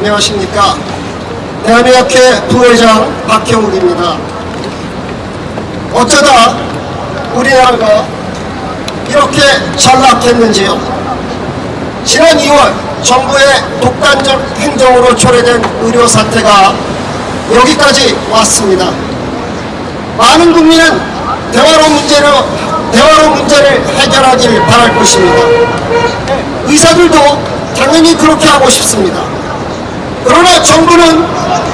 안녕하십니까. 대한의학회 부회장 박형욱입니다. 어쩌다 우리나라가 이렇게 전락했는지요. 지난 2월 정부의 독단적 행정으로 초래된 의료 사태가 여기까지 왔습니다. 많은 국민은 대화로 문제를 해결하길 바랄 것입니다. 의사들도 당연히 그렇게 하고 싶습니다. 그러나 정부는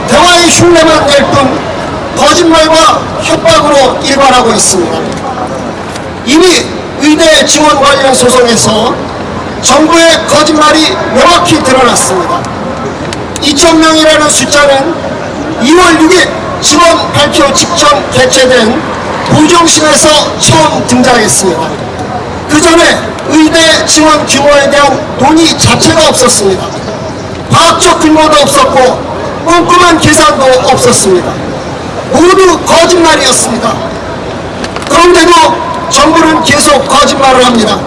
대화의 흉내만 낼 뿐 거짓말과 협박으로 일관하고 있습니다. 이미 의대 지원 관련 소송에서 정부의 거짓말이 명확히 드러났습니다. 2,000명이라는 숫자는 2월 6일 지원 발표 직전 개최된 보정심에서 처음 등장했습니다. 그 전에 의대 지원 규모에 대한 논의 자체가 없었습니다. 과학적 근거도 없었고 꼼꼼한 계산도 없었습니다. 모두 거짓말이었습니다. 그런데도 정부는 계속 거짓말을 합니다.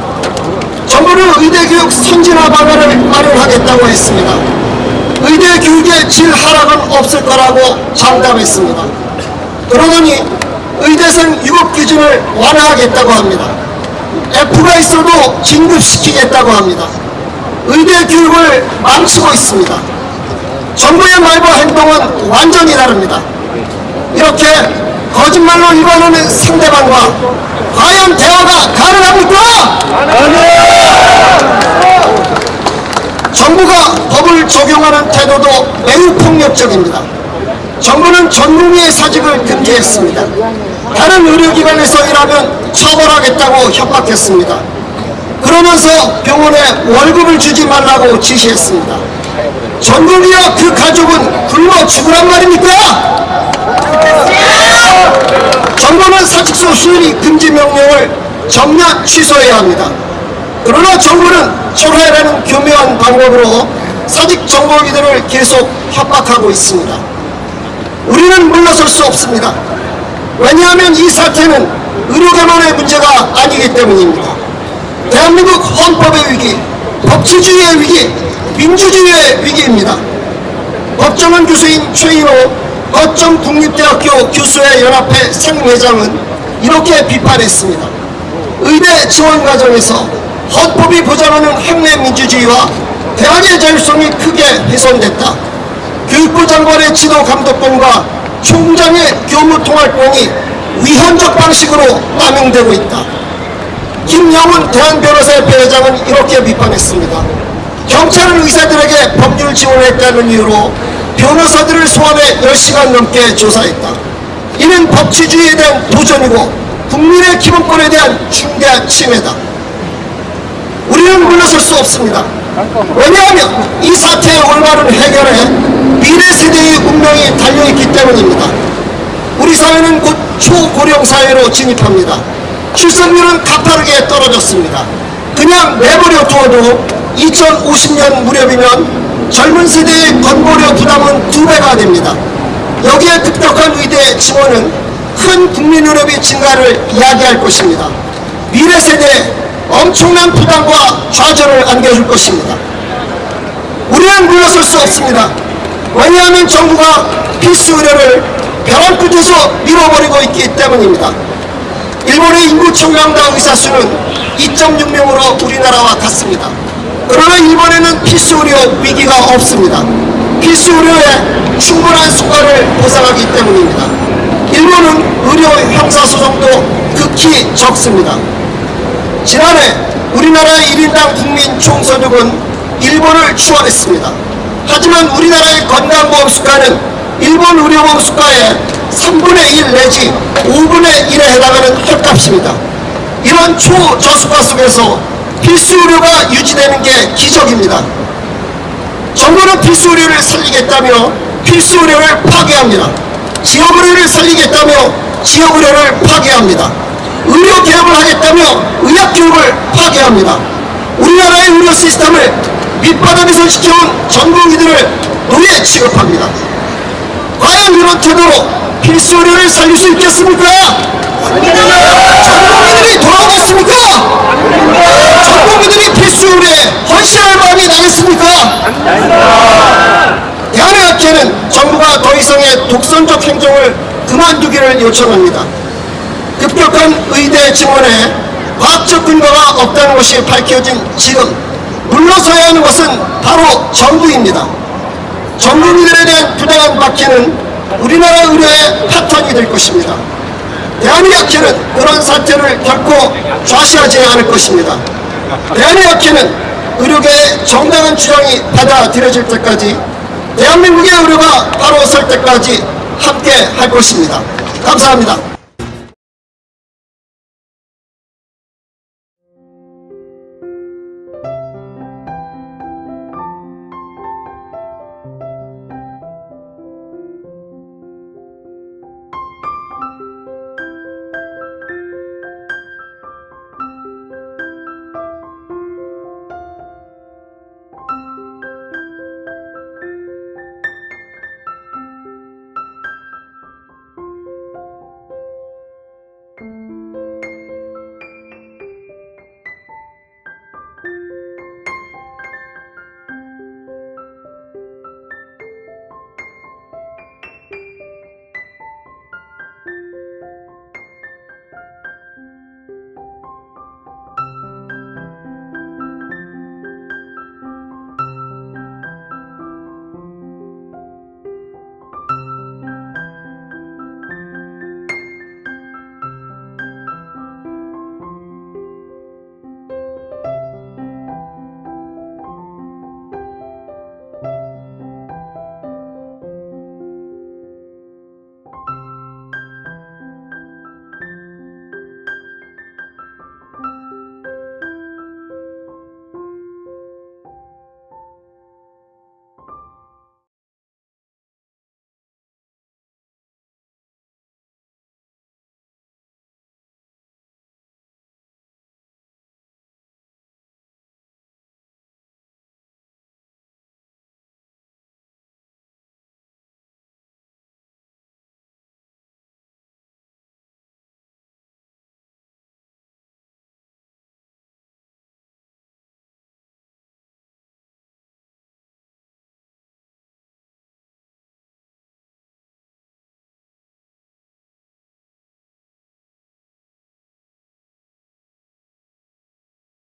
정부는 의대교육 선진화 방안을 마련하겠다고 했습니다. 의대 교육의 질 하락은 없을 거라고 장담했습니다. 그러더니 의대생 유급 기준을 완화하겠다고 합니다. F가 있어도 진급시키겠다고 합니다. 의대 교육을 망치고 있습니다. 정부의 말과 행동은 완전히 다릅니다. 이렇게 거짓말로 일관하는 상대방과 과연 대화가 가능합니까? 정부가 법을 적용하는 태도도 매우 폭력적입니다. 정부는 전 국민의 사직을 금지했습니다. 다른 의료기관에서 일하면 처벌하겠다고 협박했습니다. 그러면서 병원에 월급을 주지 말라고 지시했습니다. 전국이와 그 가족은 굶어 죽으란 말입니까? 정부는 사직서 수리 금지 명령을 전면 취소해야 합니다. 그러나 정부는 철회라는 교묘한 방법으로 사직 정보기들을 계속 협박하고 있습니다. 우리는 물러설 수 없습니다. 왜냐하면 이 사태는 의료계만의 문제가 아니기 때문입니다. 대한민국 헌법의 위기, 법치주의의 위기, 민주주의의 위기입니다. 법정원 교수인 최인호 거점국립대학교 교수회 연합회 상회장은 이렇게 비판했습니다. 의대 지원 과정에서 헌법이 보장하는 학내 민주주의와 대학의 자율성이 크게 훼손됐다. 교육부 장관의 지도 감독권과 총장의 교무 통할권이 위헌적 방식으로 남용되고 있다. 김영훈 대한변호사협회 회장은 이렇게 비판했습니다. 경찰은 의사들에게 법률 지원을 했다는 이유로 변호사들을 소환해 10시간 넘게 조사했다. 이는 법치주의에 대한 도전이고 국민의 기본권에 대한 중대한 침해다. 우리는 물러설 수 없습니다. 왜냐하면 이 사태의 올바른 해결에 미래 세대의 운명이 달려있기 때문입니다. 우리 사회는 곧 초고령 사회로 진입합니다. 출산율은 가파르게 떨어졌습니다. 그냥 내버려 두어도 2050년 무렵이면 젊은 세대의 건보료 부담은 2배가 됩니다. 여기에 급격한 의대 지원은 큰 국민 의료비 증가를 이야기할 것입니다. 미래 세대에 엄청난 부담과 좌절을 안겨줄 것입니다. 우리는 물러설 수 없습니다. 왜냐하면 정부가 필수 의료를 벼랑 끝에서 밀어버리고 있기 때문입니다. 일본의 인구 청량당 의사 수는 2.6명으로 우리나라와 같습니다. 그러나 일본에는 필수 의료 위기가 없습니다. 필수 의료에 충분한 수가를 보상하기 때문입니다. 일본은 의료 형사소송도 극히 적습니다. 지난해 우리나라의 1인당 국민 총소득은 일본을 추월했습니다. 하지만 우리나라의 건강보험 수가는 일본 의료보험 수가의 3분의 1 내지 5분의 1에 해당하는 헐값입니다. 이런 초저수가 속에서 필수 의료가 유지되는 게 기적입니다. 정부는 필수 의료를 살리겠다며 필수 의료를 파괴합니다. 지역 의료를 살리겠다며 지역 의료를 파괴합니다. 의료 개혁을 하겠다며 의학 교육을 파괴합니다. 우리나라의 의료 시스템을 밑바닥에서 지켜온 전국민들을 노예 취급합니다. 과연 이런 태도로 필수 의료를 살릴 수 있겠습니까? 전국민들이 돌아오겠습니까? 전국민들이 필수 의료에 헌신할 마음이 나겠습니까? 대한의학회는 정부가 더 이상의 독선적 행정을 그만두기를 요청합니다. 급격한 의대 증원에 과학적 근거가 없다는 것이 밝혀진 지금 물러서야 하는 것은 바로 정부입니다. 전국민들에 대한 부당한 박해는 우리나라 의료의 파탄이 될 것입니다. 대한의학회는 그런 사태를 결코 좌시하지 않을 것입니다. 대한의학회는 의료계의 정당한 주장이 받아들여질 때까지, 대한민국의 의료가 바로 설 때까지 함께 할 것입니다. 감사합니다.